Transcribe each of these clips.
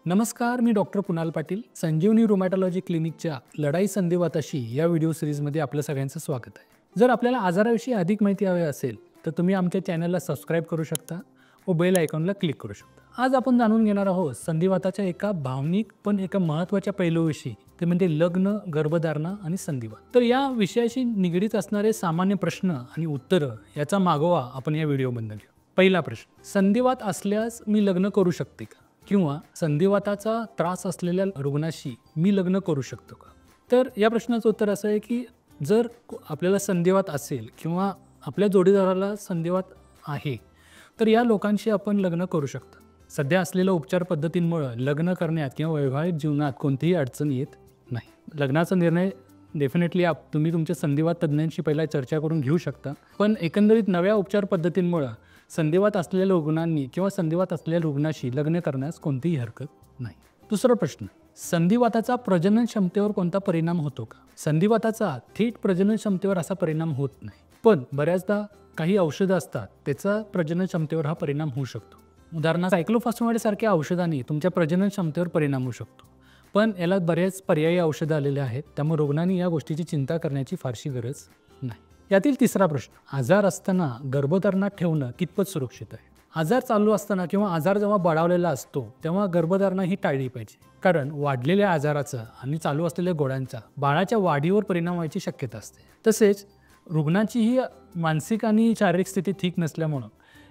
नमस्कार, मी डॉक्टर कुणाल पाटील. संजीवनी रुमॅटॉलॉजी क्लिनिकच्या लढाई संधिवाताशी या व्हिडिओ सिरीजमध्ये आपलं सगळ्यांचं स्वागत आहे. जर आपल्याला आजाराविषयी अधिक माहिती हवी असेल तर तुम्ही आमच्या चॅनलला सबस्क्राईब करू शकता व बेल आयकॉनला क्लिक करू शकता. आज आपण जाणून घेणार आहोत संधिवाताच्या एका भावनिक पण एका महत्त्वाच्या पैलूविषयी, ते म्हणजे लग्न, गर्भधारणा आणि संधिवात. तर या विषयाशी निगडीत असणारे सामान्य प्रश्न आणि उत्तरं याचा मागोवा आपण या व्हिडिओमधून घेऊ. पहिला प्रश्न, संधिवात असल्यास मी लग्न करू शकते का? किंवा संधिवाताचा त्रास असलेल्या रुग्णाशी मी लग्न करू शकतो का? तर या प्रश्नाचं उत्तर असं आहे की जर आपल्याला संधिवात असेल किंवा आपल्या जोडीदाराला संधिवात आहे तर या लोकांशी आपण लग्न करू शकता. सध्या असलेल्या उपचार पद्धतींमुळे लग्न करण्यात किंवा वैवाहिक जीवनात कोणतीही अडचण येत नाही. लग्नाचा निर्णय डेफिनेटली तुम्ही तुमच्या संधिवात तज्ज्ञांशी पहिला चर्चा करून घेऊ शकता. पण एकंदरीत नव्या उपचार पद्धतींमुळे संधिवात असलेल्या रुग्णांनी किंवा संधिवात असलेल्या रुग्णाशी लग्न करण्यास कोणतीही हरकत नाही. दुसरा प्रश्न, संधिवाताचा प्रजनन क्षमतेवर कोणता परिणाम होतो का? संधिवाताचा थेट प्रजनन क्षमतेवर असा परिणाम होत नाही, पण बऱ्याचदा काही औषधं असतात त्याचा प्रजनन क्षमतेवर हा परिणाम होऊ शकतो. उदाहरणार्थ सायक्लोफॉस्फेमाइड सारख्या औषधांनी तुमच्या प्रजनन क्षमतेवर परिणाम होऊ शकतो, पण याला बरेच पर्यायी औषधं आलेले आहेत, त्यामुळे रुग्णांनी या गोष्टीची चिंता करण्याची फारशी गरज नाही. यातील तिसरा प्रश्न, आजार असताना गर्भधारणा ठेवणं कितपत सुरक्षित आहे? आजार चालू असताना किंवा आजार जेव्हा बळावलेला असतो तेव्हा गर्भधारणा ही टाळली पाहिजे, कारण वाढलेल्या आजाराचा आणि चालू असलेल्या गोळ्यांचा बाळाच्या वाढीवर परिणाम व्हायची शक्यता असते. तसेच रुग्णाची ही मानसिक आणि शारीरिक स्थिती ठीक नसल्यामुळं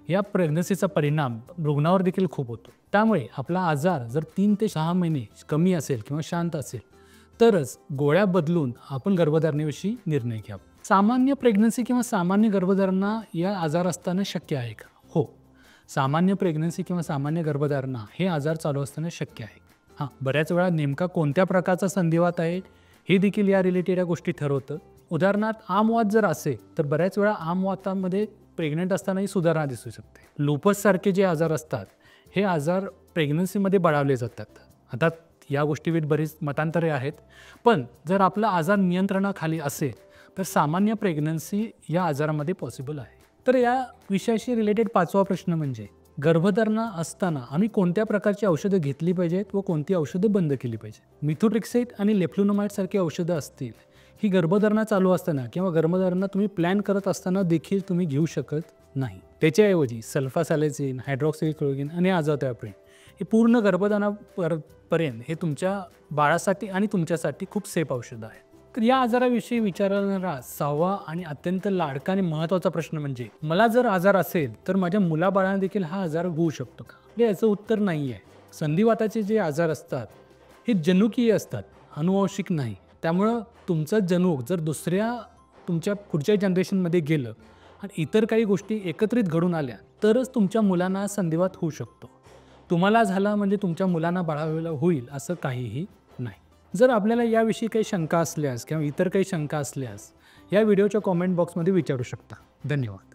या प्रेग्नन्सीचा परिणाम रुग्णावर देखील खूप होतो. त्यामुळे आपला आजार जर 3 ते 6 महिने कमी असेल किंवा शांत असेल तरच गोळ्या बदलून आपण गर्भधारणेविषयी निर्णय घ्यावा. सामान्य प्रेग्नन्सी किंवा सामान्य गर्भधारणा या आजार असताना शक्य आहे का? हो, सामान्य प्रेग्नन्सी किंवा सामान्य गर्भधारणा हे आजार चालू असताना शक्य आहे. हां, बऱ्याच वेळा नेमका कोणत्या प्रकारचा संधिवात आहे हे देखील या रिलेटेड या गोष्टी ठरवतं. उदाहरणार्थ आमवात जर असेल तर बऱ्याच वेळा आमवातामध्ये प्रेग्नंट असतानाही सुधारणा दिसू शकते. लुपससारखे जे आजार असतात हे आजार प्रेग्नन्सीमध्ये बळावले जातात. आता या गोष्टीवर बरीच मतांतरे आहेत, पण जर आपला आजार नियंत्रणाखाली असेल तर सामान्य प्रेग्नन्सी या आजारामध्ये पॉसिबल आहे. तर या विषयाशी रिलेटेड 5वा प्रश्न म्हणजे गर्भधारणा असताना आम्ही कोणत्या प्रकारची औषधं घेतली पाहिजेत व कोणती औषधं बंद केली पाहिजे? मिथोट्रेक्सेट आणि लेफ्लुनोमाइड सारखी औषधं असतील, ही गर्भधारणा चालू असताना किंवा गर्भधारणा तुम्ही प्लॅन करत असताना देखील तुम्ही घेऊ शकत नाही. त्याच्याऐवजी सल्फासॅलाझिन, हायड्रॉक्सिक्लोरोक्विन आणि आझाथायोप्रिन हे पूर्ण गर्भधारणापर्यंत हे तुमच्या बाळासाठी आणि तुमच्यासाठी खूप सेफ औषधं आहेत. तर या आजाराविषयी विचारणारा 6वा आणि अत्यंत लाडका आणि महत्त्वाचा प्रश्न म्हणजे मला जर आजार असेल तर माझ्या मुलाबाळांना देखील हा आजार होऊ शकतो का? याचं उत्तर नाही आहे. संधिवाताचे जे आजार असतात हे जनुकीय असतात, अनुवंशिक नाही. त्यामुळं तुमचं जनुक जर दुसऱ्या तुमच्या पुढच्या जनरेशनमध्ये गेलं आणि इतर काही गोष्टी एकत्रित घडून आल्या तरच तुमच्या मुलांना संधिवात होऊ शकतो. तुम्हाला झाला म्हणजे तुमच्या मुलांना बाळावेला होईल असं काहीही नाही. जर आपल्याला याविषयी काही शंका असल्यास किंवा इतर काही शंका असल्यास या व्हिडिओच्या कॉमेंट बॉक्समध्ये विचारू शकता. धन्यवाद.